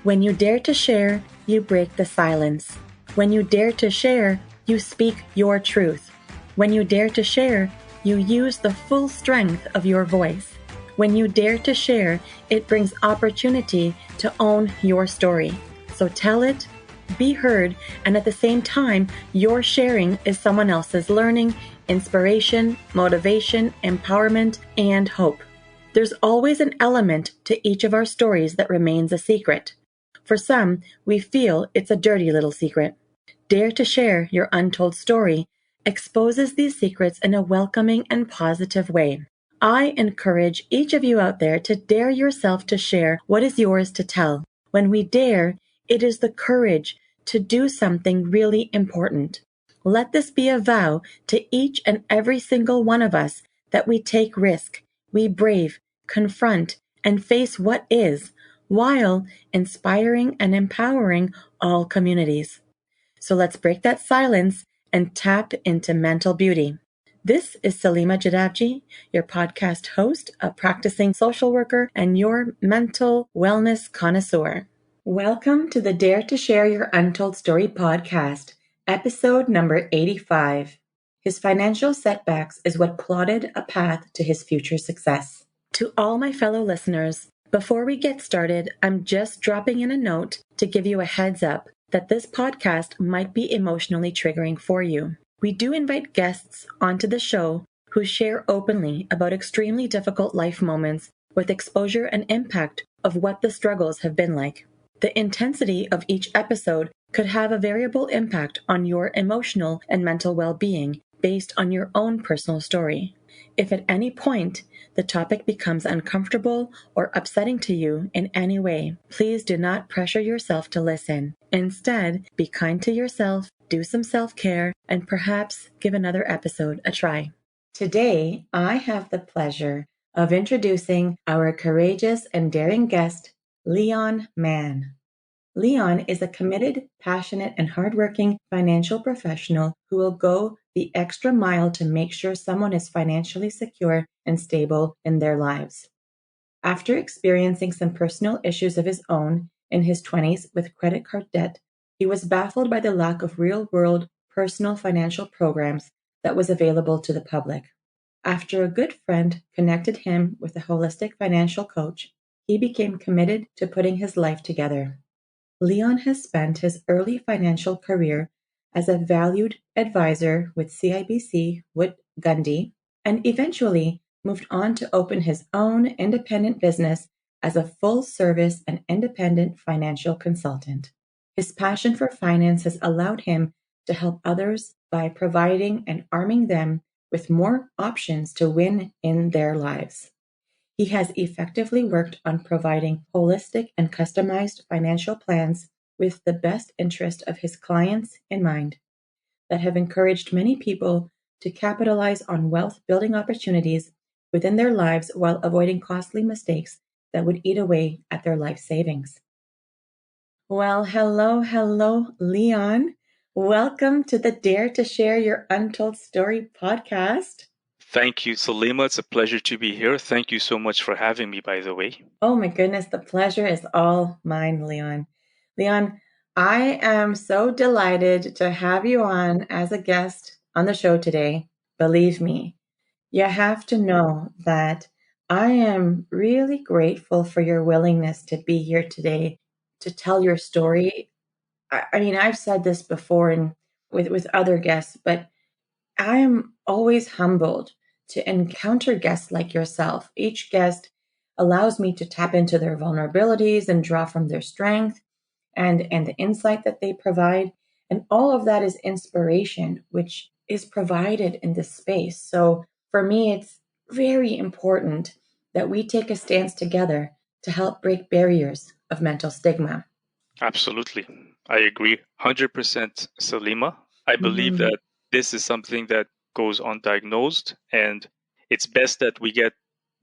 When you dare to share, you break the silence. When you dare to share, you speak your truth. When you dare to share, you use the full strength of your voice. When you dare to share, it brings opportunity to own your story. So tell it, be heard, and at the same time, your sharing is someone else's learning, inspiration, motivation, empowerment, and hope. There's always an element to each of our stories that remains a secret. For some, we feel it's a dirty little secret. Dare to share your untold story exposes these secrets in a welcoming and positive way. I encourage each of you out there to dare yourself to share what is yours to tell. When we dare, it is the courage to do something really important. Let this be a vow to each and every single one of us that we take risk, we brave, confront, and face what is, while inspiring and empowering all communities. So let's break that silence and tap into mental beauty. This is Salima Jadavji, your podcast host, a practicing social worker, and your mental wellness connoisseur. Welcome to the Dare to Share Your Untold Story podcast, episode number 85. His financial setbacks is what plotted a path to his future success. To all my fellow listeners, before we get started, I'm just dropping in a note to give you a heads up that this podcast might be emotionally triggering for you. We do invite guests onto the show who share openly about extremely difficult life moments with exposure and impact of what the struggles have been like. The intensity of each episode could have a variable impact on your emotional and mental well-being based on your own personal story. If at any point the topic becomes uncomfortable or upsetting to you in any way, please do not pressure yourself to listen. Instead, be kind to yourself, do some self-care, and perhaps give another episode a try. Today, I have the pleasure of introducing our courageous and daring guest, Leon Mann. Leon is a committed, passionate, and hardworking financial professional who will go the extra mile to make sure someone is financially secure and stable in their lives. After experiencing some personal issues of his own in his 20s with credit card debt, he was baffled by the lack of real-world personal financial programs that was available to the public. After a good friend connected him with a holistic financial coach, he became committed to putting his life together. Leon has spent his early financial career as a valued advisor with CIBC Wood Gundy, and eventually moved on to open his own independent business as a full-service and independent financial consultant. His passion for finance has allowed him to help others by providing and arming them with more options to win in their lives. He has effectively worked on providing holistic and customized financial plans with the best interest of his clients in mind that have encouraged many people to capitalize on wealth-building opportunities within their lives while avoiding costly mistakes that would eat away at their life savings. Well, hello, Leon. Welcome to the Dare to Share Your Untold Story podcast. Thank you, Salima. It's a pleasure to be here. Thank you so much for having me, by the way. Oh my goodness, the pleasure is all mine, Leon. Leon, I am so delighted to have you on as a guest on the show today. Believe me, you have to know that I am really grateful for your willingness to be here today to tell your story. I mean, I've said this before and with other guests, but I am always humbled to encounter guests like yourself. Each guest allows me to tap into their vulnerabilities and draw from their strength and the insight that they provide. And all of that is inspiration, which is provided in this space. So for me, it's very important that we take a stance together to help break barriers of mental stigma. Absolutely. I agree 100%, Salima. I believe that this is something that goes undiagnosed, and it's best that we get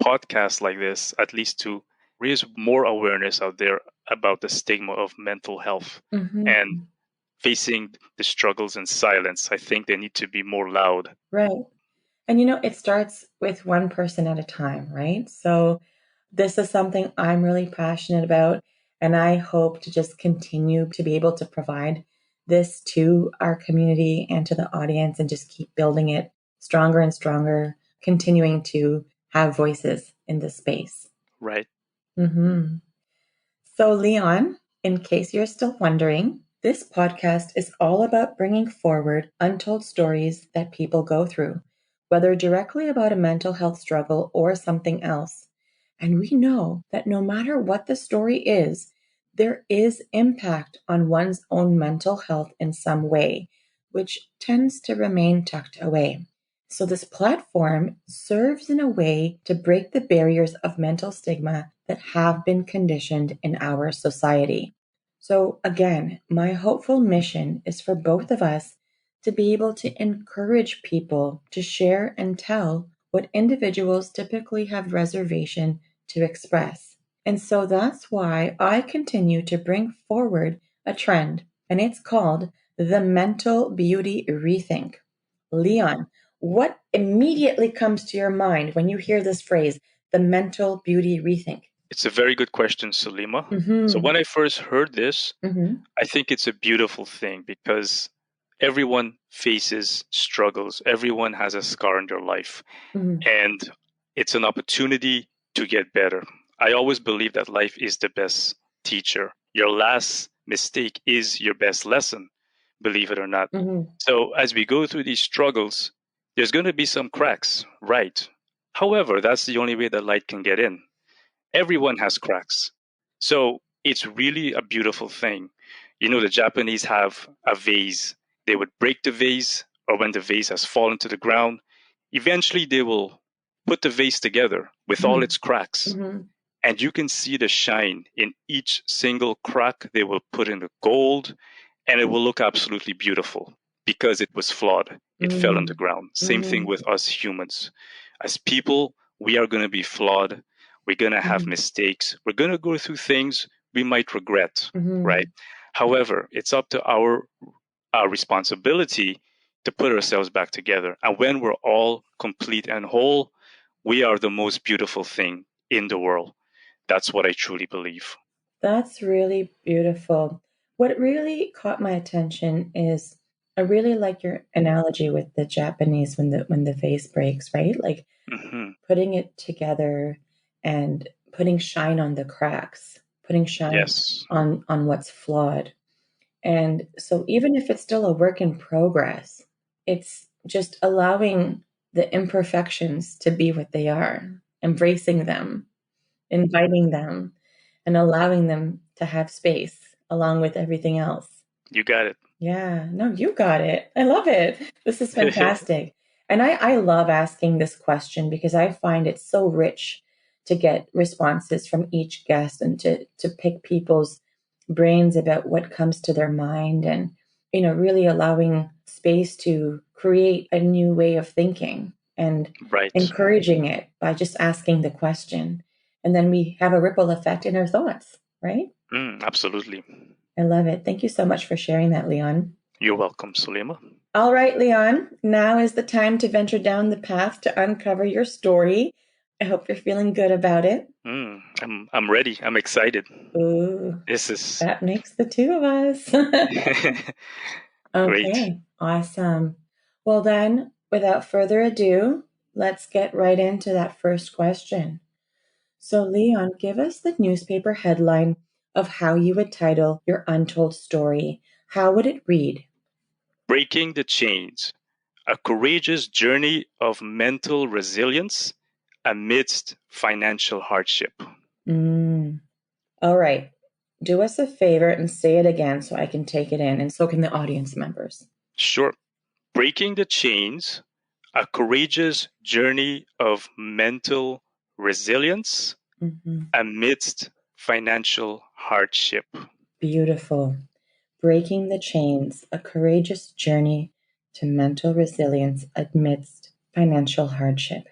podcasts like this, at least to raise more awareness out there about the stigma of mental health and facing the struggles in silence. I think they need to be more loud. Right. And it starts with one person at a time, right? So this is something I'm really passionate about. And I hope to just continue to be able to provide this to our community and to the audience and just keep building it stronger and stronger, continuing to have voices in this space. Right. Mm-hmm. So, Leon, in case you're still wondering, this podcast is all about bringing forward untold stories that people go through, whether directly about a mental health struggle or something else. And we know that no matter what the story is, there is impact on one's own mental health in some way, which tends to remain tucked away. So, this platform serves in a way to break the barriers of mental stigma that have been conditioned in our society. So, again, my hopeful mission is for both of us to be able to encourage people to share and tell what individuals typically have reservation to express. And so that's why I continue to bring forward a trend, and it's called the Mental Beauty Rethink. Leon, what immediately comes to your mind when you hear this phrase, the mental beauty rethink? It's a very good question, Salima. Mm-hmm. So when I first heard this, Mm-hmm. I think it's a beautiful thing because everyone faces struggles. Everyone has a scar in their life, Mm-hmm. and it's an opportunity to get better. I always believe that life is the best teacher. Your last mistake is your best lesson, believe it or not. Mm-hmm. So as we go through these struggles, there's going to be some cracks, right? However, that's the only way that light can get in. Everyone has cracks. So it's really a beautiful thing. You know, the Japanese have a vase. They would break the vase, or when the vase has fallen to the ground, eventually they will put the vase together with all its cracks. Mm-hmm. And you can see the shine in each single crack. They will put in the gold, and it will look absolutely beautiful because it was flawed. It fell on the ground. Same thing with us humans. As people, we are going to be flawed. We're going to have mistakes. We're going to go through things we might regret, right? However, it's up to our responsibility to put ourselves back together. And when we're all complete and whole, we are the most beautiful thing in the world. That's what I truly believe. That's really beautiful. What really caught my attention is I really like your analogy with the Japanese when the vase breaks, right? Like Hmm. putting it together and putting shine on the cracks, putting shine Yes. on what's flawed. And so even if it's still a work in progress, it's just allowing the imperfections to be what they are, embracing them, inviting them, and allowing them to have space along with everything else. You got it. Yeah, no, you got it. I love it. This is fantastic. And I love asking this question because I find it so rich to get responses from each guest and to pick people's brains about what comes to their mind and, really allowing space to create a new way of thinking and Right. encouraging it by just asking the question. And then we have a ripple effect in our thoughts, right? Absolutely. I love it. Thank you so much for sharing that, Leon. You're welcome, Sulema. All right, Leon, now is the time to venture down the path to uncover your story. I hope you're feeling good about it. I'm ready. I'm excited. Ooh, This is that makes the two of us. great. Okay, awesome. Well, then, without further ado, let's get right into that first question. So, Leon, give us the newspaper headline of how you would title your untold story. How would it read? Breaking the chains. A courageous journey of mental resilience amidst financial hardship. All right. Do us a favor and say it again so I can take it in, and so can the audience members. Sure. Breaking the chains. A courageous journey of mental resilience amidst financial hardship. Beautiful. Breaking the chains, a courageous journey to mental resilience amidst financial hardship.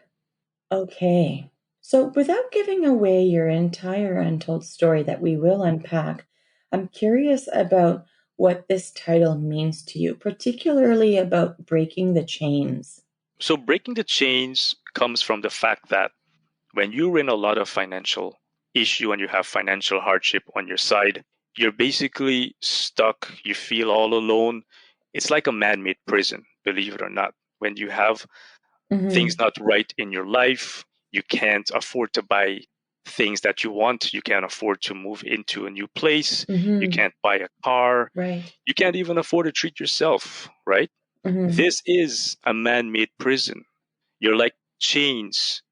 Okay. So, without giving away your entire untold story that we will unpack, I'm curious about what this title means to you, particularly about breaking the chains. So, breaking the chains comes from the fact that when you're in a lot of financial issue and you have financial hardship on your side, you're basically stuck. You feel all alone. It's like a man-made prison, believe it or not. When you have things Mm-hmm. not right in your life, you can't afford to buy things that you want. You can't afford to move into a new place. You Mm-hmm. can't buy a car. Right. You can't even afford to treat yourself, right? Mm-hmm. This is a man-made prison. You're like chains.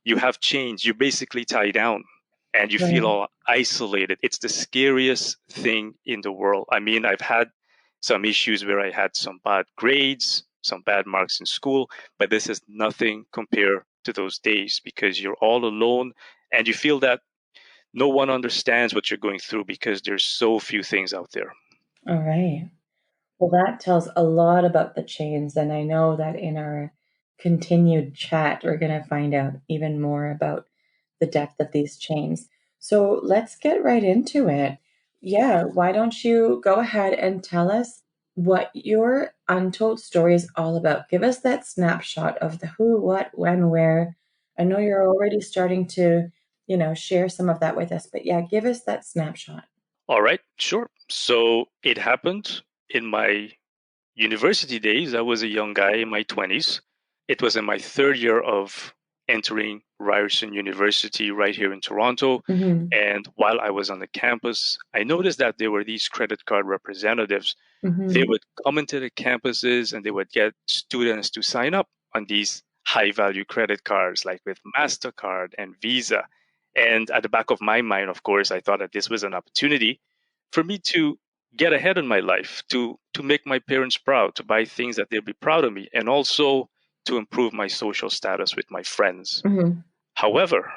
You have chains. You're basically tied down and you feel Right. all isolated. It's the scariest thing in the world. I mean, I've had some issues where I had some bad grades, some bad marks in school, but this is nothing compared to those days because you're all alone and you feel that no one understands what you're going through because there's so few things out there. All right. Well, that tells a lot about the chains, and I know that in our continued chat, we're going to find out even more about the depth of these chains. So let's get right into it. Yeah, why don't you go ahead and tell us what your untold story is all about? Give us that snapshot of the who, what, when, where. I know you're already starting to, share some of that with us, but yeah, give us that snapshot. All right, sure. So it happened in my university days. I was a young guy in my 20s. It was in my third year of entering Ryerson University right here in Toronto. Mm-hmm. And while I was on the campus, I noticed that there were these credit card representatives. They Mm-hmm. would come into the campuses and they would get students to sign up on these high value credit cards, like with MasterCard and Visa. And at the back of my mind, of course, I thought that this was an opportunity for me to get ahead in my life, to make my parents proud, to buy things that they'll be proud of me, and also to improve my social status with my friends. Mm-hmm. However,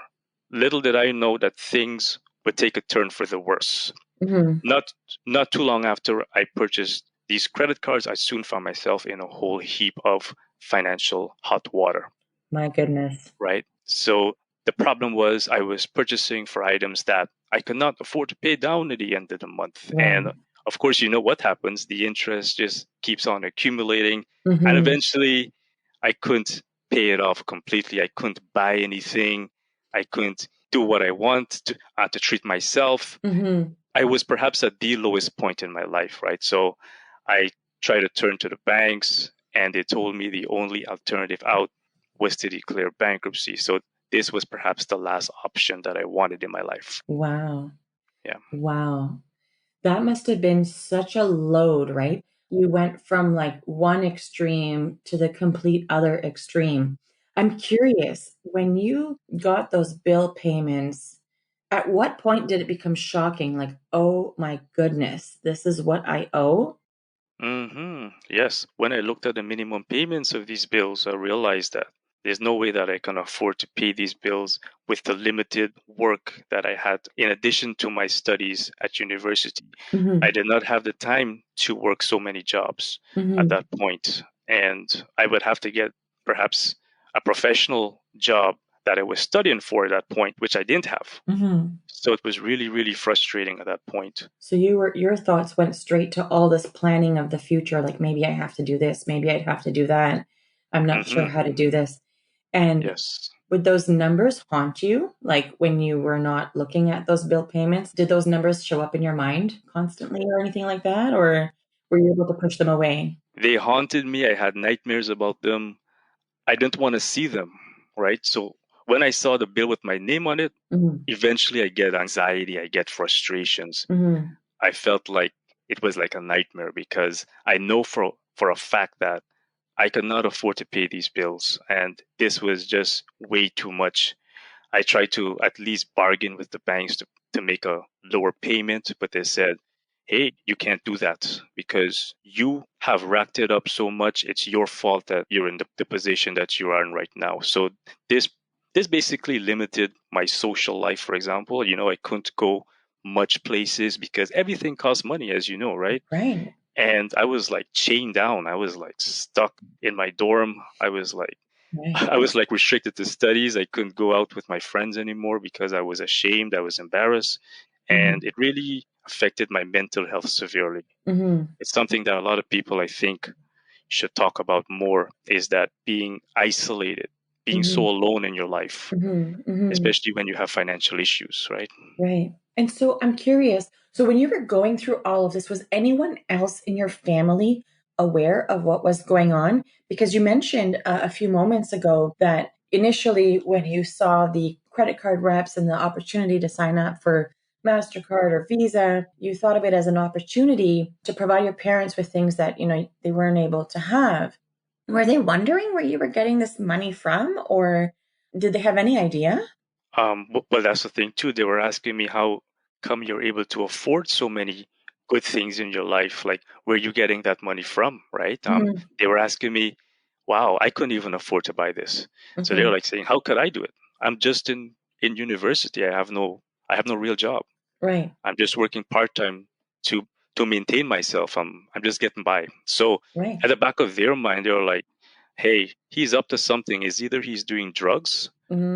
little did I know that things would take a turn for the worse. Mm-hmm. Not not too long after I purchased these credit cards, I soon found myself in a whole heap of financial hot water, My goodness. right? So the problem was I was purchasing for items that I could not afford to pay down at the end of the month. And Right. of course, you know what happens. The interest just keeps on accumulating. And Mm-hmm. eventually, I couldn't pay it off completely. I couldn't buy anything. I couldn't do what I want to treat myself. Mm-hmm. I was perhaps at the lowest point in my life, right? So I tried to turn to the banks, and they told me the only alternative out was to declare bankruptcy. So this was perhaps the last option that I wanted in my life. Wow. Yeah. Wow. That must have been such a load, right? You went from like one extreme to the complete other extreme. I'm curious, when you got those bill payments, at what point did it become shocking? Like, oh my goodness, this is what I owe? Yes. When I looked at the minimum payments of these bills, I realized that there's no way that I can afford to pay these bills with the limited work that I had. In addition to my studies at university, I Mm-hmm. did not have the time to work so many jobs at Mm-hmm. that point. And I would have to get perhaps a professional job that I was studying for at that point, which I didn't have. Mm-hmm. So it was really, really frustrating at that point. So your thoughts went straight to all this planning of the future, like maybe I have to do this, maybe I'd have to do that. I'm not sure hmm how to do this. And Yes. would those numbers haunt you? Like when you were not looking at those bill payments, did those numbers show up in your mind constantly or anything like that? Or were you able to push them away? They haunted me. I had nightmares about them. I didn't want to see them, right? So when I saw the bill with my name on it, Mm-hmm. eventually I get anxiety, I get frustrations. Mm-hmm. I felt like it was like a nightmare because I know for a fact that I could not afford to pay these bills and this was just way too much. I tried to at least bargain with the banks to make a lower payment, but they said, hey, you can't do that because you have racked it up so much. It's your fault that you're in the position that you are in right now. So this this basically limited my social life, for example. You know, I couldn't go much places because everything costs money, as you know, right? Right. And I was like chained down. I was like stuck in my dorm. I was like Right. I was like restricted to studies. I couldn't go out with my friends anymore because I was ashamed. I was embarrassed. Mm-hmm. And it really affected my mental health severely. Mm-hmm. It's something that a lot of people, I think, should talk about more is that being isolated, being Mm-hmm. so alone in your life, Mm-hmm. Mm-hmm. especially when you have financial issues, right? Right. And so I'm curious. So when you were going through all of this, was anyone else in your family aware of what was going on? Because you mentioned a few moments ago that initially, when you saw the credit card reps and the opportunity to sign up for MasterCard or Visa, you thought of it as an opportunity to provide your parents with things that, they weren't able to have. Were they wondering where you were getting this money from, or did they have any idea? Well, that's the thing too. They were asking me how come you're able to afford so many good things in your life? Like, where are you getting that money from, right? Mm-hmm. They were asking me, wow, I couldn't even afford to buy this. So they were Mm-hmm. like saying, how could I do it? I'm just in university. I have no real job. Right. I'm just working part time to to maintain myself. I'm just getting by. So Right. at the back of their mind, they were like, hey, he's up to something. Is either he's doing drugs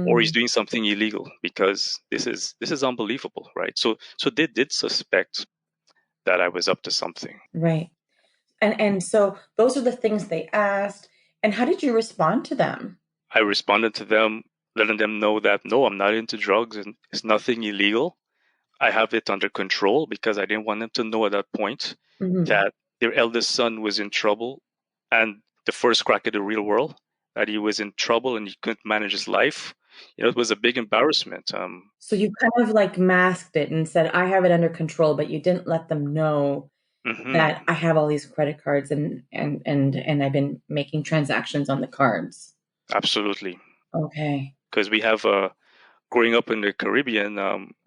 or he's Mm, doing something illegal, because this is unbelievable, right? So they did suspect that I was up to something. right. And so those are the things they asked. And how did you respond to them? I responded to them, letting them know that no, I'm not into drugs and it's nothing illegal. I have it under control, because I didn't want them to know at that point Hmm. that their eldest son was in trouble, and the first crack at the real world, that he was in trouble and he couldn't manage his life. It was a big embarrassment. So you kind of like masked it and said, I have it under control, but you didn't let them know that Mhm, I have all these credit cards and I've been making transactions on the cards. absolutely. Okay. Because we have growing up in the Caribbean,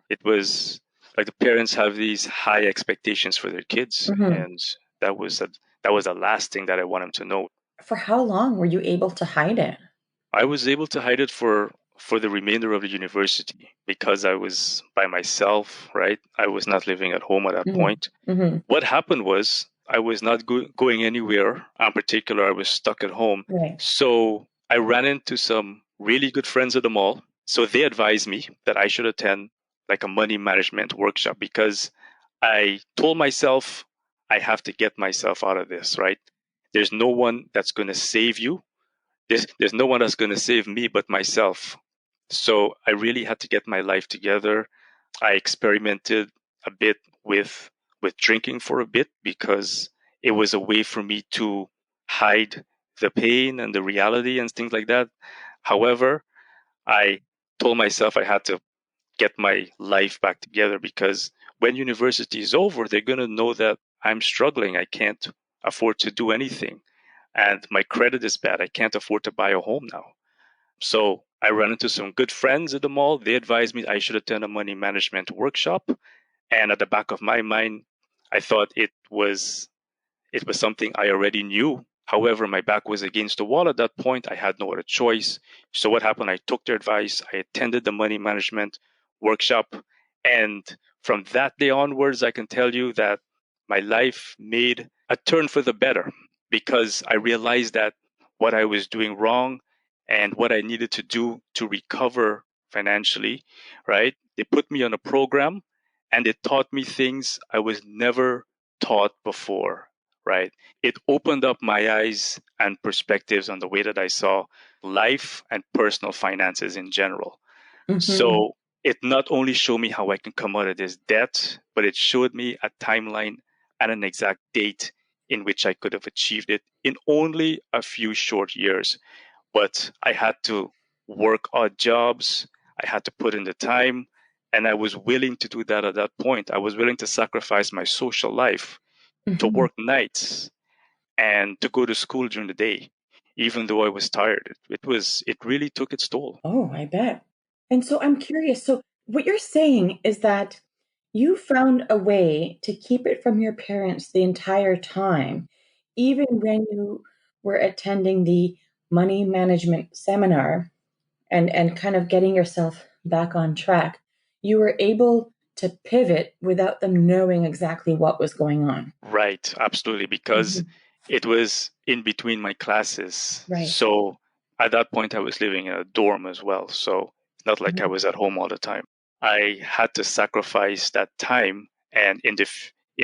it was like the parents have these high expectations for their kids, Hmm. and that was a, that was the last thing that I want them to know. For how long were you able to hide it? I was able to hide it for the remainder of the university, because I was by myself, right? I was not living at home at that Hmm. point. Hmm. What happened was I was not going anywhere. In particular, I was stuck at home. Right. So I ran into some really good friends at the mall. So they advised me that I should attend like a money management workshop, because I told myself I have to get myself out of this, right? There's no one that's going to save you. There's no one that's going to save me but myself. So I really had to get my life together. I experimented a bit with drinking for a bit, because it was a way for me to hide the pain and the reality and things like that. However, I told myself I had to get my life back together, because when university is over, they're going to know that I'm struggling. I can't afford to do anything, and my credit is bad. I can't afford to buy a home now. So I ran into some good friends at the mall. They advised me I should attend a money management workshop. And at the back of my mind, I thought it was something I already knew. However, my back was against the wall at that point. I had no other choice. So what happened? I took their advice. I attended the money management workshop. And from that day onwards, I can tell you that my life made a turn for the better, because I realized that what I was doing wrong and what I needed to do to recover financially, right? They put me on a program, and it taught me things I was never taught before, right? It opened up my eyes and perspectives on the way that I saw life and personal finances in general. Hmm. So it not only showed me how I can come out of this debt, but it showed me a timeline and an exact date in which I could have achieved it in only a few short years. But I had to work odd jobs, I had to put in the time, and I was willing to do that at that point. I was willing to sacrifice my social life, to Hmm. work nights, and to go to school during the day, even though I was tired. It really took its toll. Oh, I bet. And so I'm curious. So what you're saying is that you found a way to keep it from your parents the entire time, even when you were attending the money management seminar and kind of getting yourself back on track. You were able to pivot without them knowing exactly what was going on. Right, absolutely, because Mhm. it was in between my classes. Right. So at that point, I was living in a dorm as well. So it's not like I Mhm. was at home all the time. I had to sacrifice that time, and in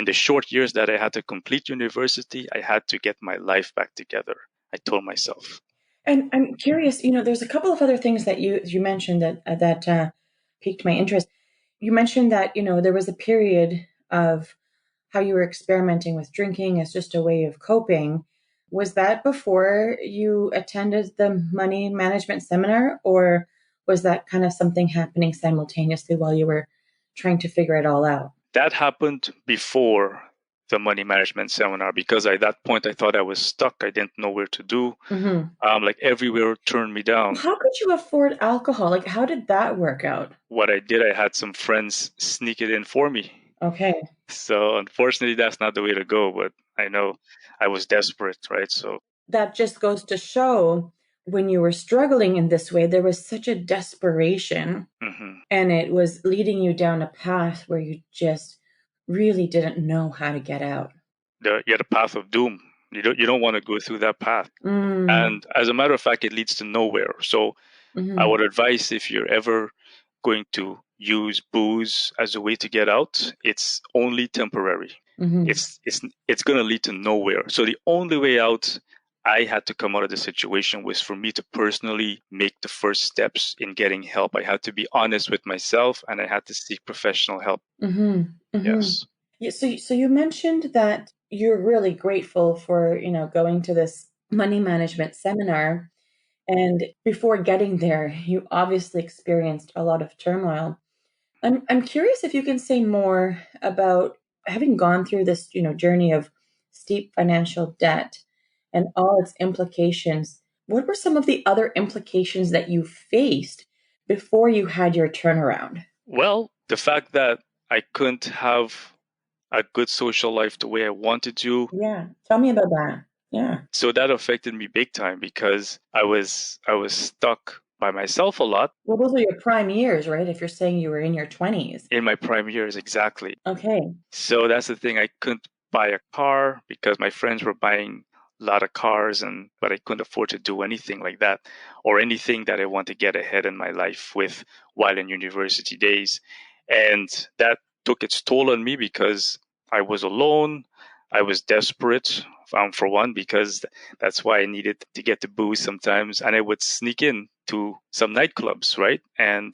the short years that I had to complete university, I had to get my life back together. I told myself. And I'm curious, there's a couple of other things that you mentioned that piqued my interest. You mentioned that, there was a period of how you were experimenting with drinking as just a way of coping. Was that before you attended the money management seminar, or was that kind of something happening simultaneously while you were trying to figure it all out? That happened before the money management seminar because at that point I thought I was stuck. I didn't know where to do. Like everywhere turned me down. How could you afford alcohol? Like, how did that work out? What I did, I had some friends sneak it in for me. Okay. So unfortunately, that's not the way to go. But I know I was desperate, right? So That just goes to show when you were struggling in this way, there was such a desperation, and it was leading you down a path where you just really didn't know how to get out. you had a path of doom. You don't want to go through that path. And as a matter of fact, it leads to nowhere. So I would advise, if you're ever going to use booze as a way to get out, it's only temporary. It's going to lead to nowhere. So the only way out I had to come out of the situation was for me to personally make the first steps in getting help. I had to be honest with myself, and I had to seek professional help. Yes. Yeah, so you mentioned that you're really grateful for, going to this money management seminar. And before getting there, you obviously experienced a lot of turmoil. I'm curious if you can say more about having gone through this, journey of steep financial debt and all its implications. What were some of the other implications that you faced before you had your turnaround? Well, the fact that I couldn't have a good social life the way I wanted to. Yeah. Tell me about that. Yeah. So that affected me big time because I was stuck by myself a lot. Well, those are your prime years, right? If you're saying you were in your 20s. In my prime years, exactly. Okay. So that's the thing. I couldn't buy a car because my friends were buying a lot of cars, but I couldn't afford to do anything like that or anything that I want to get ahead in my life with while in university days. And that took its toll on me because I was alone. I was desperate, for one, because that's why I needed to get the booze sometimes. And I would sneak in to some nightclubs, right? And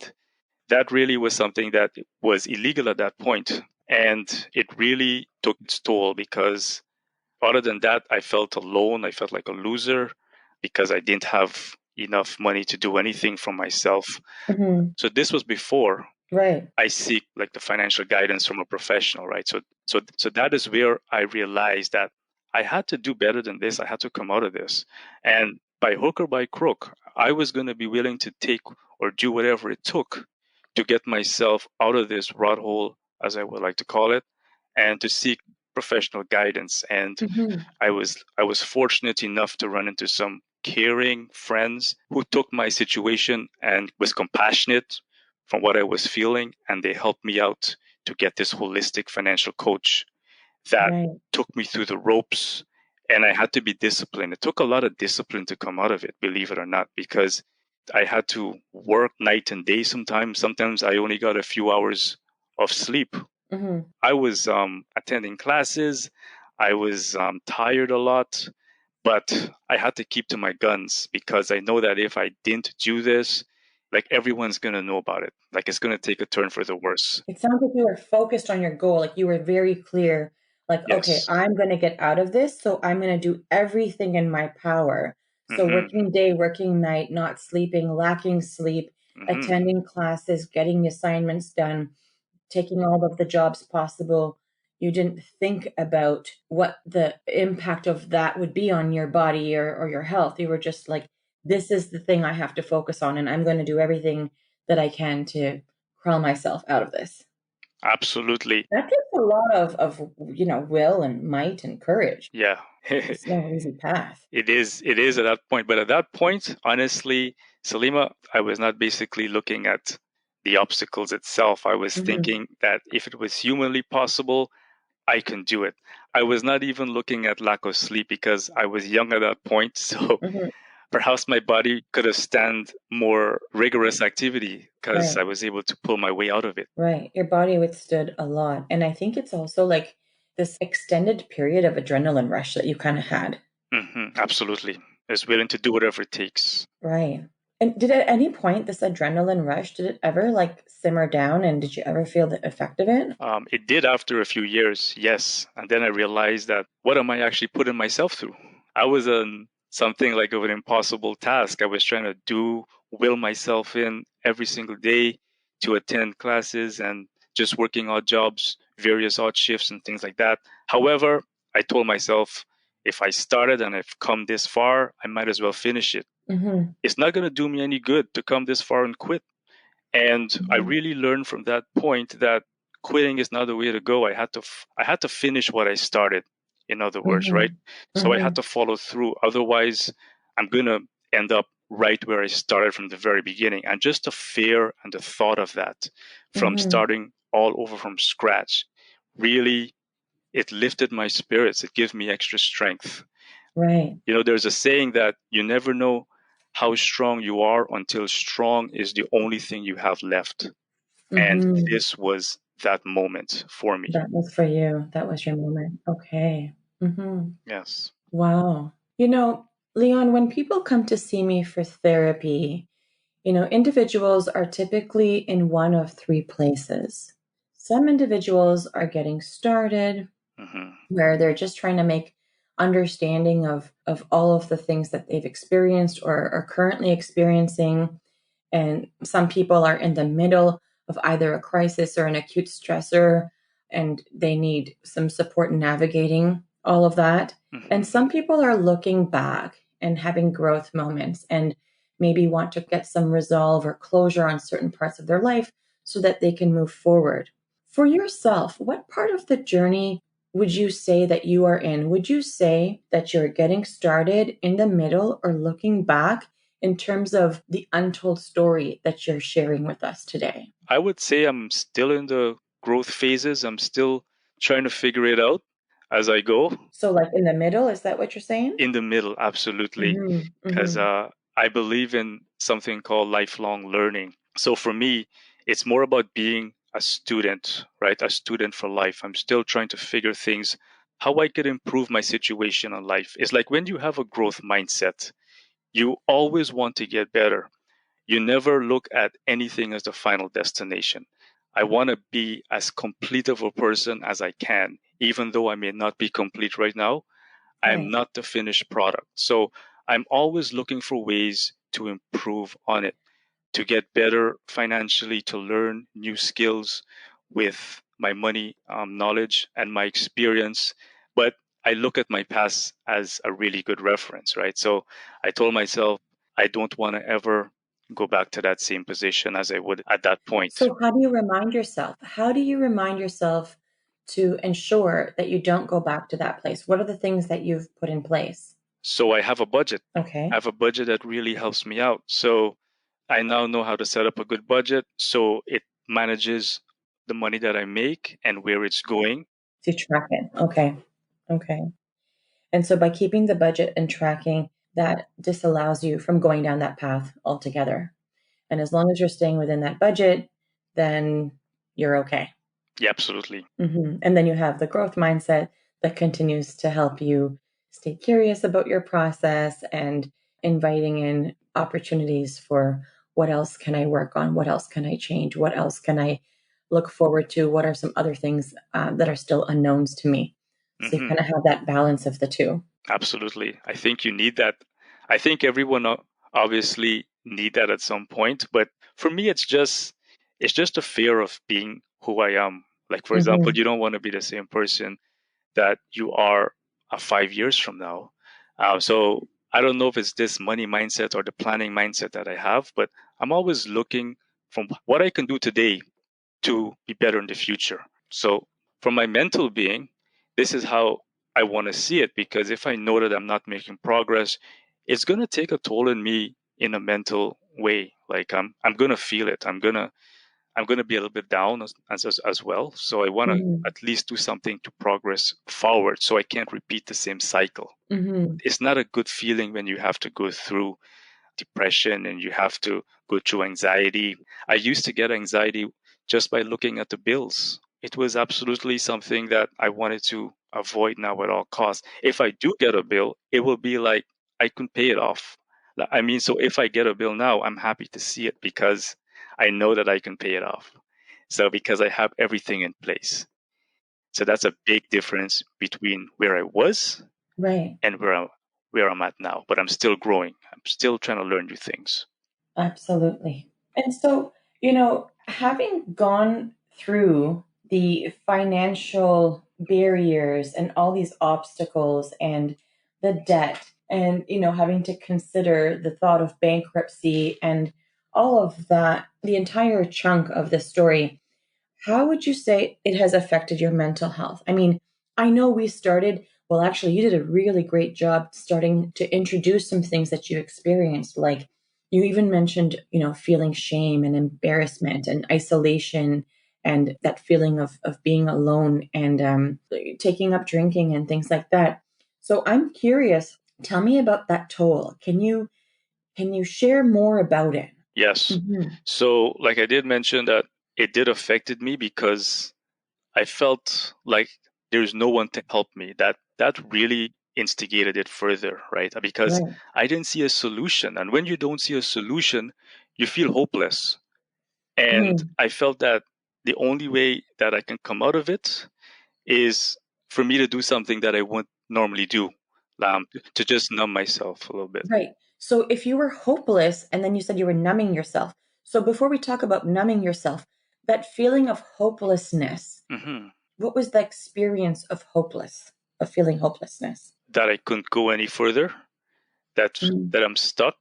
that really was something that was illegal at that point. And it really took its toll because other than that, I felt alone. I felt like a loser because I didn't have enough money to do anything for myself. So this was before Right. I seek like the financial guidance from a professional, right? So that is where I realized that I had to do better than this. I had to come out of this. And by hook or by crook, I was going to be willing to take or do whatever it took to get myself out of this rut hole, as I would like to call it, and to seek professional guidance. And I was fortunate enough to run into some caring friends who took my situation and was compassionate from what I was feeling, and they helped me out to get this holistic financial coach that took me through the ropes. And I had to be disciplined. It took a lot of discipline to come out of it, believe it or not, because I had to work night and day sometimes. Sometimes I only got a few hours of sleep. I was attending classes. I was tired a lot, but I had to keep to my guns because I know that if I didn't do this, like everyone's going to know about it. Like it's going to take a turn for the worse. It sounds like you were focused on your goal. Like you were very clear, like, okay, Yes. I'm going to get out of this. So I'm going to do everything in my power. So working day, working night, not sleeping, lacking sleep, attending classes, getting assignments done, taking all of the jobs possible. You didn't think about what the impact of that would be on your body or your health. You were just like, this is the thing I have to focus on, and I'm going to do everything that I can to crawl myself out of this. Absolutely. That takes a lot of will and might and courage. Yeah. It's no easy path. It is at that point. But at that point, honestly, Salima, I was not basically looking at the obstacles itself. I was thinking that if it was humanly possible, I can do it. I was not even looking at lack of sleep because I was young at that point. So perhaps my body could have stand more rigorous activity because I was able to pull my way out of it. Right. Your body withstood a lot. And I think it's also like this extended period of adrenaline rush that you kind of had. Absolutely. is willing to do whatever it takes. Right. And did at any point this adrenaline rush, did it ever like simmer down and did you ever feel the effect of it? It did after a few years, yes. And then I realized that what am I actually putting myself through? I was on something like of an impossible task. I was trying to will myself in every single day to attend classes and just working odd jobs, various odd shifts and things like that. However, I told myself, if I started and I've come this far, I might as well finish it. Mm-hmm. It's not going to do me any good to come this far and quit. And I Mm-hmm. really learned from that point that quitting is not the way to go. I had to finish what I started, in other words, right? Mm-hmm. So I Mm-hmm. had to follow through. Otherwise, I'm going to end up right where I started from the very beginning. And just the fear and the thought of that from Mm-hmm. starting all over from scratch, really, it lifted my spirits. It gives me extra strength. Right. You know, there's a saying that you never know how strong you are until strong is the only thing you have left. And Mm-hmm. this was that moment for me. That was for you. That was your moment. Okay. Mm-hmm. Yes. Wow. Leon, when people come to see me for therapy, individuals are typically in one of three places. Some individuals are getting started, Hmm. where they're just trying to make understanding of all of the things that they've experienced or are currently experiencing. And some people are in the middle of either a crisis or an acute stressor, and they need some support in navigating all of that. And Hmm. some people are looking back and having growth moments and maybe want to get some resolve or closure on certain parts of their life so that they can move forward. For yourself, what part of the journey would you say that you are in? Would you say that you're getting started, in the middle, or looking back in terms of the untold story that you're sharing with us today? I would say I'm still in the growth phases. I'm still trying to figure it out as I go. So, like in the middle, is that what you're saying? In the middle, absolutely. Mm-hmm. Because Mm-hmm. I believe in something called lifelong learning. So for me, it's more about being a student, right? A student for life. I'm still trying to figure things, how I could improve my situation in life. It's like when you have a growth mindset, you always want to get better. You never look at anything as the final destination. I want to be as complete of a person as I can, even though I may not be complete right now. I'm Right. not the finished product. So I'm always looking for ways to improve on it, to get better financially, to learn new skills with my money knowledge and my experience. But I look at my past as a really good reference, right? So I told myself I don't want to ever go back to that same position as I would at that point. So, how do you remind yourself? How do you remind yourself to ensure that you don't go back to that place? What are the things that you've put in place? So I have a budget. I Okay. have a budget that really helps me out. So I now know how to set up a good budget so it manages the money that I make and where it's going. To track it. Okay. Okay. And so by keeping the budget and tracking, that disallows you from going down that path altogether. And as long as you're staying within that budget, then you're okay. Yeah, absolutely. And then you have the growth mindset that continues to help you stay curious about your process and inviting in opportunities for what else can I work on? What else can I change? What else can I look forward to? What are some other things that are still unknowns to me? So you Hmm. kind of have that balance of the two. Absolutely. I think you need that. I think everyone obviously need that at some point, but for me it's just a fear of being who I am. Like for example, Hmm. you don't want to be the same person that you are 5 years from now. So I don't know if it's this money mindset or the planning mindset that I have, but I'm always looking from what I can do today to be better in the future. So from my mental being, this is how I want to see it because if I know that I'm not making progress, it's going to take a toll on me in a mental way. Like I'm going to feel it. I'm going to be a little bit down as well. So I want to Hmm. at least do something to progress forward so I can't repeat the same cycle. Hmm. It's not a good feeling when you have to go through depression and you have to go through anxiety. I used to get anxiety just by looking at the bills. It was absolutely something that I wanted to avoid now at all costs. If I do get a bill, it will be like I couldn't pay it off. I mean, so if I get a bill now, I'm happy to see it because I know that I can pay it off. So because I have everything in place. So that's a big difference between where I was Right. and where I'm at now. But I'm still growing. I'm still trying to learn new things. Absolutely. And so, having gone through the financial barriers and all these obstacles and the debt and, having to consider the thought of bankruptcy and all of that, the entire chunk of the story, how would you say it has affected your mental health? I mean, I know we started, well, actually, you did a really great job starting to introduce some things that you experienced. Like you even mentioned, feeling shame and embarrassment and isolation and that feeling of being alone and taking up drinking and things like that. So I'm curious, tell me about that toll. Can you share more about it? Yes. Hmm. So, like I did mention that it did affected me because I felt like there's no one to help me. That really instigated it further, right? Because Right. I didn't see a solution. And when you don't see a solution, you feel hopeless. And Mhm. I felt that the only way that I can come out of it is for me to do something that I wouldn't normally do, to just numb myself a little bit. Right. So if you were hopeless and then you said you were numbing yourself. So before we talk about numbing yourself, that feeling of hopelessness, Hmm. what was the experience of feeling hopelessness? That I couldn't go any further, that Mm. that I'm stuck,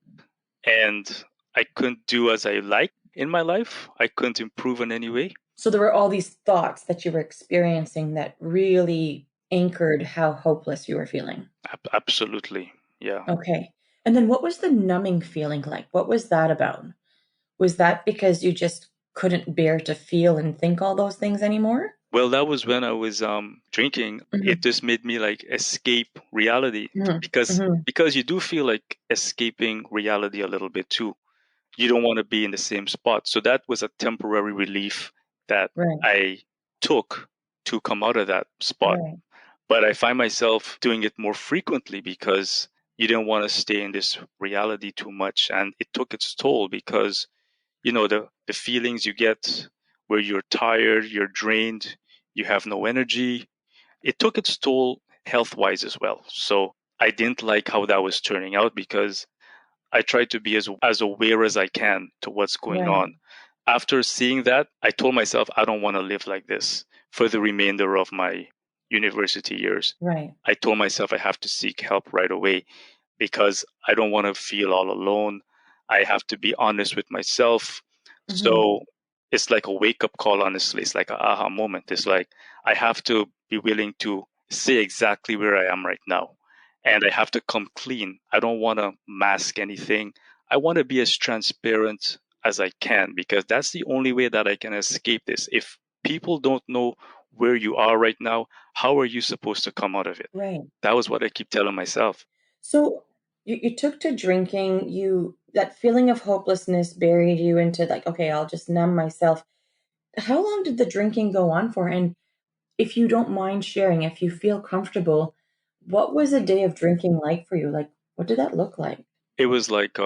and I couldn't do as I like in my life. I couldn't improve in any way. So there were all these thoughts that you were experiencing that really anchored how hopeless you were feeling. Absolutely. Yeah. Okay. And then what was the numbing feeling like? What was that about? Was that because you just couldn't bear to feel and think all those things anymore? Well, that was when I was drinking. It Mhm. just made me like escape reality Mhm. because Mhm. because you do feel like escaping reality a little bit too. You don't want to be in the same spot. So that was a temporary relief that Right. I took to come out of that spot. Right. But I find myself doing it more frequently because you don't want to stay in this reality too much. And it took its toll because, the feelings you get where you're tired, you're drained, you have no energy. It took its toll health wise as well. So I didn't like how that was turning out because I try to be as aware as I can to what's going Right. on. After seeing that, I told myself I don't want to live like this for the remainder of my university years. Right. I told myself I have to seek help right away because I don't want to feel all alone. I have to be honest with myself. Mhm. So it's like a wake up call, honestly. It's like an aha moment. It's like I have to be willing to say exactly where I am right now. And I have to come clean. I don't want to mask anything. I want to be as transparent as I can because that's the only way that I can escape this. If people don't know where you are right now, how are you supposed to come out of it? Right. That was what I keep telling myself. So you took to drinking, that feeling of hopelessness buried you into like, okay, I'll just numb myself. How long did the drinking go on for? And if you don't mind sharing, if you feel comfortable, what was a day of drinking like for you? Like, what did that look like? It was like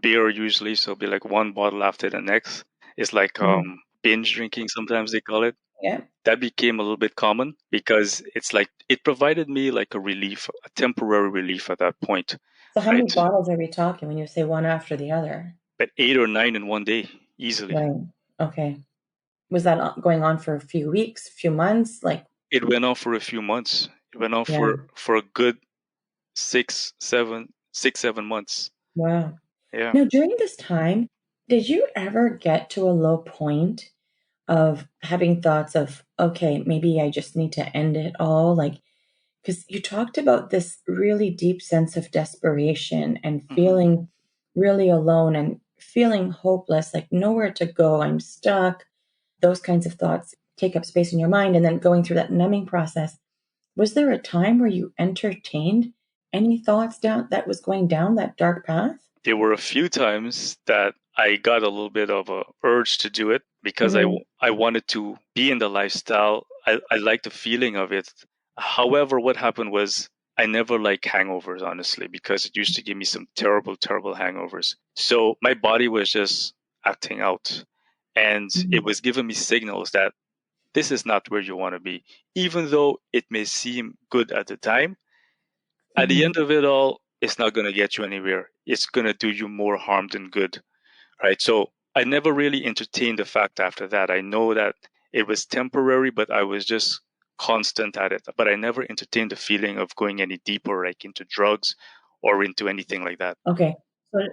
beer usually, so it'll be like one bottle after the next. It's like Mhm. binge drinking, sometimes they call it. Yeah. That became a little bit common because it's like it provided me like a relief, a temporary relief at that point, So how many right? bottles are we talking when you say one after the other? But 8 or 9 in one day, easily. Right. Okay. Was that going on for a few weeks, few months? Like, It went on for a few months. It went on yeah. for a good 6, 7 months. Wow. Yeah. Now, during this time, did you ever get to a low point of having thoughts of, okay, maybe I just need to end it all? Like, because you talked about this really deep sense of desperation and Hmm. feeling really alone and feeling hopeless, like nowhere to go. I'm stuck. Those kinds of thoughts take up space in your mind. And then going through that numbing process, was there a time where you entertained any thoughts down that was going down that dark path? There were a few times that I got a little bit of a urge to do it because Hmm. I wanted to be in the lifestyle. I like the feeling of it. However, what happened was I never like hangovers, honestly, because it used to give me some terrible, terrible hangovers. So my body was just acting out, and it Mhm. was giving me signals that this is not where you want to be. Even though it may seem good at the time, at the Mhm. end of it all, it's not going to get you anywhere. It's going to do you more harm than good, right? So I never really entertained the fact after that. I know that it was temporary, but I was just constant at it. But I never entertained the feeling of going any deeper, like into drugs or into anything like that. Okay.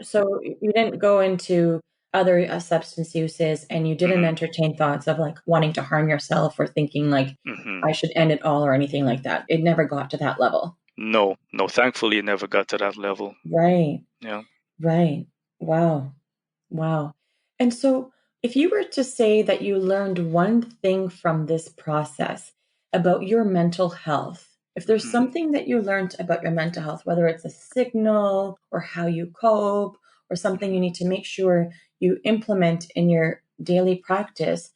So you didn't go into other substance uses, and you didn't hmm entertain thoughts of like wanting to harm yourself or thinking like hmm I should end it all or anything like that. It never got to that level. No, no. Thankfully, it never got to that level. Right. Yeah. Right. Wow. Wow. And so, if you were to say that you learned one thing from this process about your mental health, if there's hmm something that you learned about your mental health, whether it's a signal or how you cope or something you need to make sure you implement in your daily practice,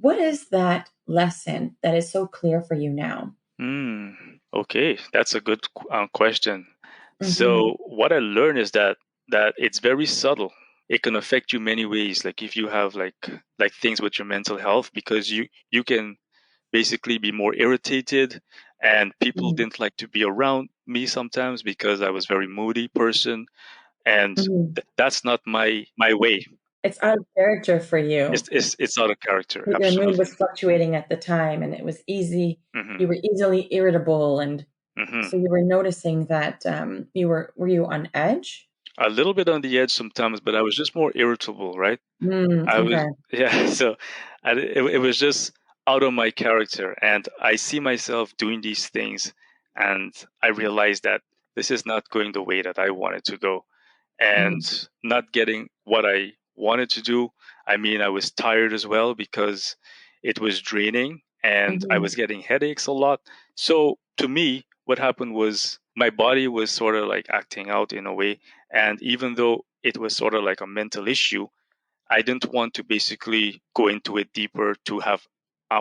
what is that lesson that is so clear for you now? Okay, that's a good question. Mm-hmm. So what I learned is that it's very subtle. It can affect you many ways. Like if you have like things with your mental health, because you can basically be more irritated, and people Mm-hmm. didn't like to be around me sometimes because I was very moody person, and Mm-hmm. that's not my way. It's out of character for you. It's out of character, Your mood absolutely. was fluctuating at the time, and it was easy. You hmm were easily irritable, and so hmm you were noticing that were you on edge? A little bit on the edge sometimes, but I was just more irritable, right? I was, Okay. yeah. So it was just out of my character. And I see myself doing these things, and I realized that this is not going the way that I wanted to go, and Mhm, not getting what I wanted to do. I mean, I was tired as well because it was draining, and I mhm, was getting headaches a lot. So to me, what happened was my body was sort of like acting out in a way. And even though it was sort of like a mental issue, I didn't want to basically go into it deeper to have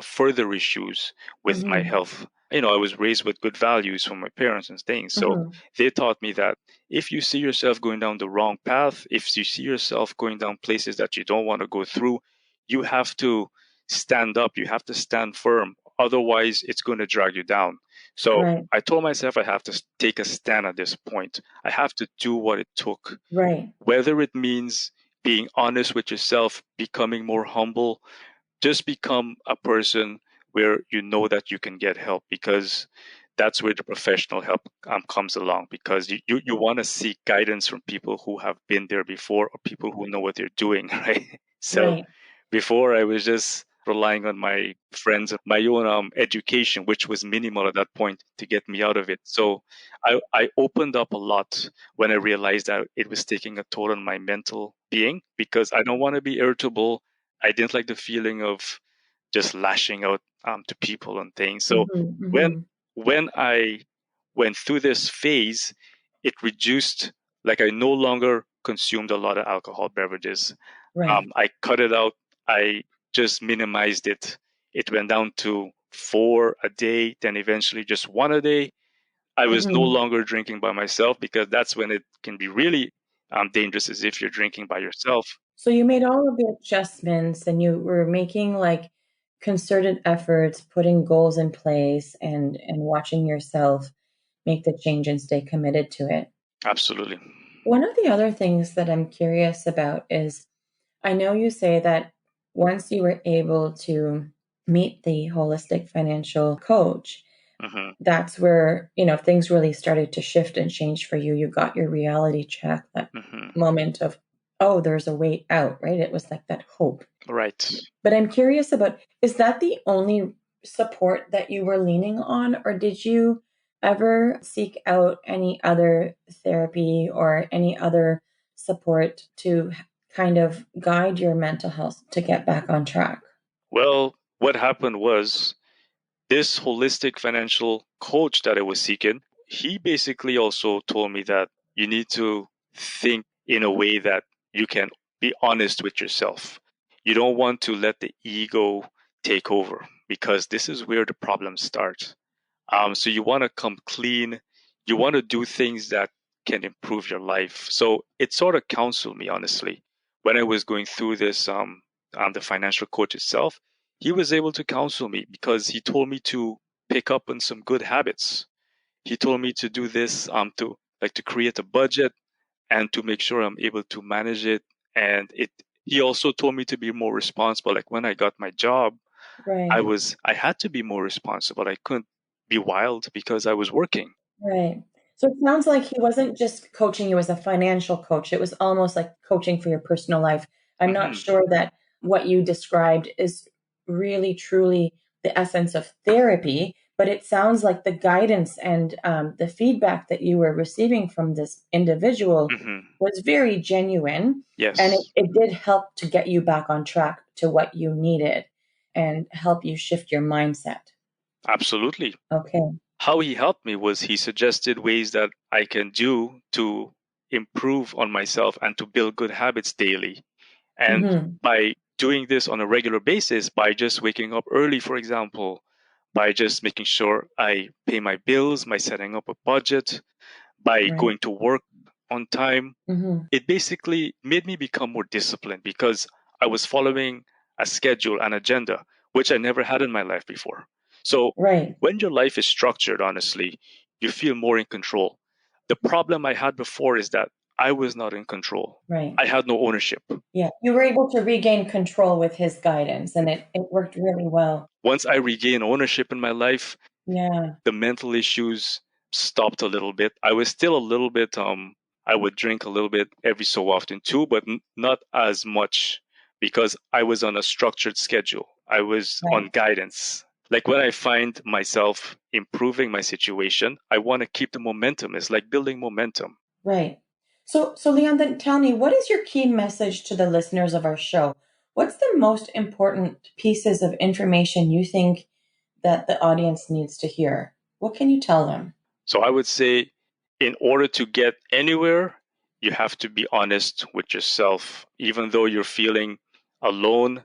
further issues with my mhm, health. I was raised with good values from my parents and things. So mhm, they taught me that if you see yourself going down the wrong path, if you see yourself going down places that you don't want to go through, you have to stand up. You have to stand firm. Otherwise, it's going to drag you down. So right, I told myself I have to take a stand at this point. I have to do what it took, right, whether it means being honest with yourself, becoming more humble. Just become a person where you know that you can get help, because that's where the professional help comes along, because you want to seek guidance from people who have been there before, or people who know what they're doing, right? So right. before, I was just relying on my friends and my own education, which was minimal at that point, to get me out of it. So I opened up a lot when I realized that it was taking a toll on my mental being, because I don't want to be irritable. I didn't like the feeling of just lashing out to people and things. So Mhm, when mhm, when I went through this phase, it reduced. Like I no longer consumed a lot of alcohol beverages. right. I cut it out. I just minimized it. It went down to four a day, then eventually just one a day. I was no Mhm. longer drinking by myself, because that's when it can be really dangerous, as if you're drinking by yourself. So you made all of the adjustments, and you were making like concerted efforts, putting goals in place, and watching yourself make the change and stay committed to it. Absolutely. One of the other things that I'm curious about is I know you say that once you were able to meet the holistic financial coach, hmm that's where, things really started to shift and change for you. You got your reality check, that hmm moment of, oh, there's a way out, right? It was like that hope. Right. But I'm curious about, is that the only support that you were leaning on, or did you ever seek out any other therapy or any other support to kind of guide your mental health to get back on track? Well, what happened was, this holistic financial coach that I was seeking, he basically also told me that you need to think in a way that you can be honest with yourself. You don't want to let the ego take over, because this is where the problems start. So you want to come clean. You want to do things that can improve your life. So it sort of counseled me, honestly. When I was going through this, the financial coach itself, he was able to counsel me because he told me to pick up on some good habits. He told me to do this, to create a budget and to make sure I'm able to manage it. And he also told me to be more responsible. Like when I got my job, Right. I had to be more responsible. I couldn't be wild because I was working. Right. So it sounds like he wasn't just coaching you as a financial coach. It was almost like coaching for your personal life. I'm not Hmm. sure that what you described is really truly the essence of therapy, but it sounds like the guidance and the feedback that you were receiving from this individual Hmm. was very genuine. And Yes, it did help to get you back on track to what you needed and help you shift your mindset. absolutely. Okay. How he helped me was he suggested ways that I can do to improve on myself and to build good habits daily. And Hmm. by doing this on a regular basis, by just waking up early, for example, by just making sure I pay my bills, by setting up a budget, by Right. going to work on time, Hmm. it basically made me become more disciplined because I was following a schedule, an agenda, which I never had in my life before. So Right. when your life is structured, honestly, you feel more in control. The problem I had before is that I was not in control. Right. I had no ownership. Yeah. You were able to regain control with his guidance and it worked really well. Once I regained ownership in my life, Yeah. the mental issues stopped a little bit. I was still a little bit I would drink a little bit every so often too, but not as much because I was on a structured schedule. I was on Right. guidance. Like when I find myself improving my situation, I want to keep the momentum. It's like building momentum. Right. So Leon, then tell me, what is your key message to the listeners of our show? What's the most important pieces of information you think that the audience needs to hear? What can you tell them? So I would say in order to get anywhere, you have to be honest with yourself. Even though you're feeling alone,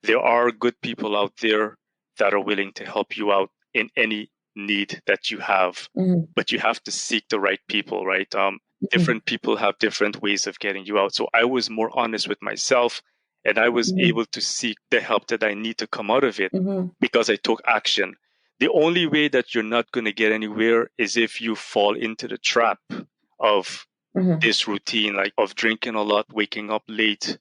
there are good people out there that are willing to help you out in any need that you have, Hmm. but you have to seek the right people, right? Hmm. Different people have different ways of getting you out. So I was more honest with myself and I was Hmm. able to seek the help that I need to come out of it Hmm. because I took action. The only way that you're not going to get anywhere is if you fall into the trap of Hmm. this routine, like of drinking a lot, waking up late,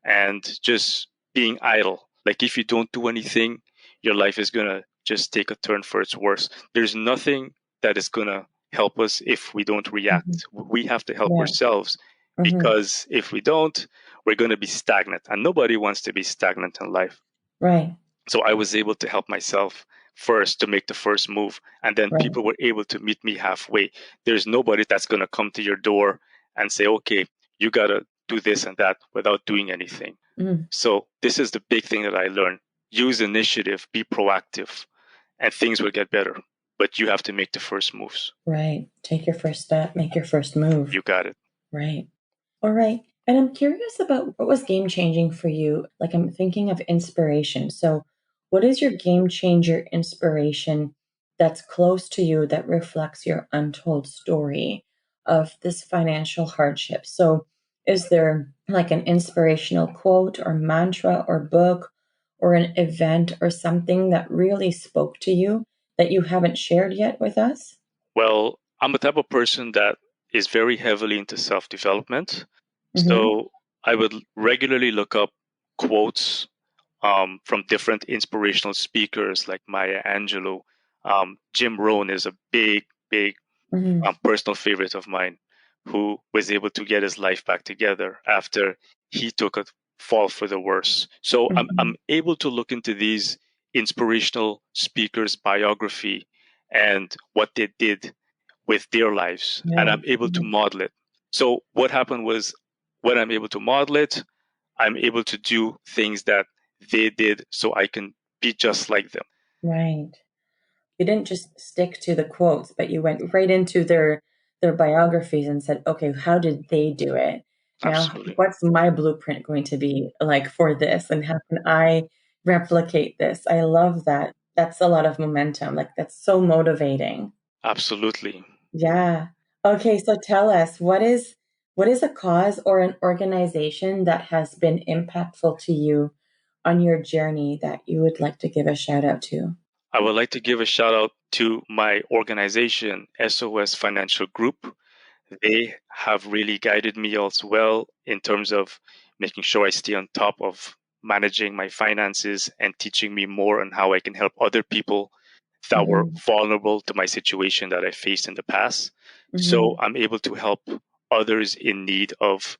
and just being idle. Like if you don't do anything, your life is gonna just take a turn for its worse. There's nothing that is gonna help us if we don't Hmm. react. We have to help Yeah. ourselves Hmm. because if we don't, we're gonna be stagnant, and nobody wants to be stagnant in life. Right. So I was able to help myself first to make the first move. And then Right. people were able to meet me halfway. There's nobody that's going to come to your door and say, okay, you got to do this and that without doing anything. Mm. So this is the big thing that I learned. Use initiative, be proactive, and things will get better. But you have to make the first moves. Right. Take your first step, make your first move. You got it. Right. All right. And I'm curious about what was game changing for you. Like, I'm thinking of inspiration. So, what is your game changer inspiration that's close to you that reflects your untold story of this financial hardship? So, is there like an inspirational quote or mantra or book or an event or something that really spoke to you that you haven't shared yet with us? Well, I'm a type of person that is very heavily into self development. Mm-hmm. So I would regularly look up quotes from different inspirational speakers like Maya Angelou. Jim Rohn is a big Mm-hmm. personal favorite of mine who was able to get his life back together after he took a fall for the worse. So Mm-hmm. I'm able to look into these inspirational speakers' biography and what they did with their lives, and Yeah. I'm able to Mhm. model it. So what happened was when I'm able to model it, I'm able to do things that they did so I can be just like them. Right. You didn't just stick to the quotes, but you went right into their biographies and said, okay, how did they do it? Now, Absolutely. what's my blueprint going to be like for this? And how can I replicate this? I love that. That's a lot of momentum. Like that's so motivating. Absolutely. Yeah. Okay, so tell us, what is a cause or an organization that has been impactful to you on your journey that you would like to give a shout out to? I would like to give a shout out to my organization, SOS Financial Group. They have really guided me as well in terms of making sure I stay on top of managing my finances and teaching me more on how I can help other people that were Mm-hmm. vulnerable to my situation that I faced in the past. So Mm-hmm. I'm able to help others in need of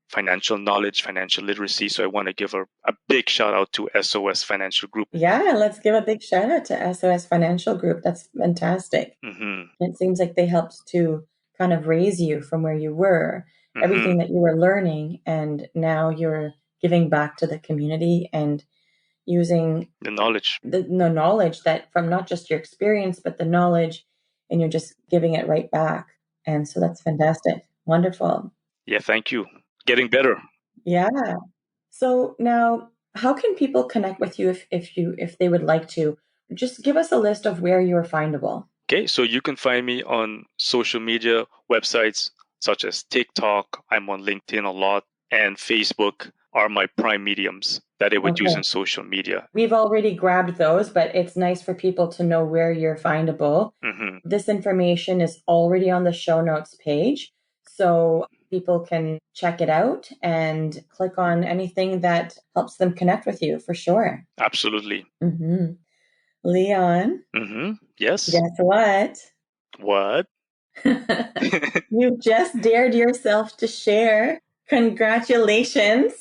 financial knowledge, financial literacy. So I want to give a big shout out to SOS Financial Group. Yeah, let's give a big shout out to SOS Financial Group. That's fantastic. Hmm. It seems like they helped to kind of raise you from where you were, Hmm. everything that you were learning, and now you're giving back to the community and using The knowledge. the knowledge that from not just your experience, but the knowledge, and you're just giving it right back. And so that's fantastic. Wonderful. Yeah, thank you. Getting better. Yeah. So now, how can people connect with you if they would like to? Just give us a list of where you're findable. Okay, so you can find me on social media websites such as TikTok. I'm on LinkedIn a lot, and Facebook are my prime mediums that I would use Okay. in social media. We've already grabbed those, but it's nice for people to know where you're findable. Hmm. This information is already on the show notes page, so people can check it out and click on anything that helps them connect with you for sure. Absolutely. hmm Leon, Yes. guess what? What? You just dared yourself to share. Congratulations.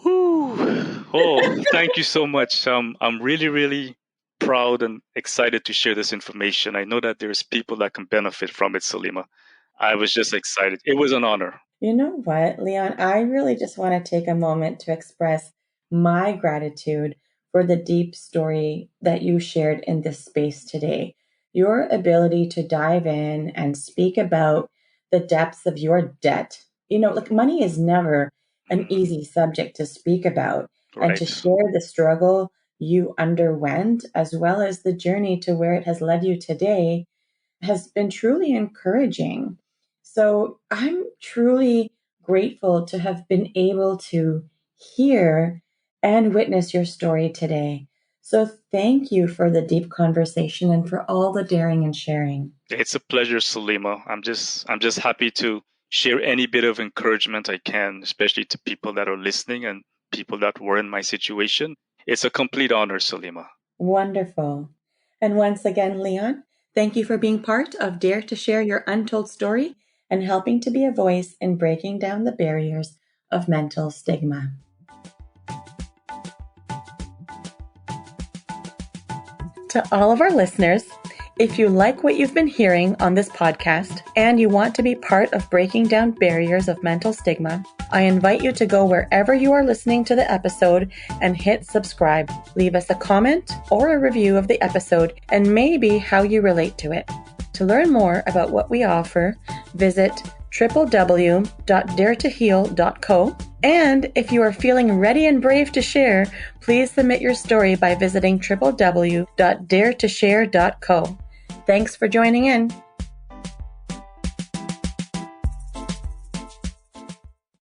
Whew. Oh, thank you so much. I'm really, really proud and excited to share this information. I know that there's people that can benefit from it, Salima. I was just excited. It was an honor. You know what, Leon? I really just want to take a moment to express my gratitude for the deep story that you shared in this space today. Your ability to dive in and speak about the depths of your debt. Like money is never an Mhm. easy subject to speak about, and to Right. share the struggle you underwent, as well as the journey to where it has led you today, has been truly encouraging. So I'm truly grateful to have been able to hear and witness your story today. So thank you for the deep conversation and for all the daring and sharing. It's a pleasure, Salima. I'm just happy to share any bit of encouragement I can, especially to people that are listening and people that were in my situation. It's a complete honor, Salima. Wonderful. And once again, Leon, thank you for being part of Dare to Share Your Untold Story and helping to be a voice in breaking down the barriers of mental stigma. To all of our listeners, if you like what you've been hearing on this podcast and you want to be part of breaking down barriers of mental stigma, I invite you to go wherever you are listening to the episode and hit subscribe. Leave us a comment or a review of the episode and maybe how you relate to it. To learn more about what we offer, visit www.daretoheal.co. And if you are feeling ready and brave to share, please submit your story by visiting www.daretoshare.co. Thanks for joining in.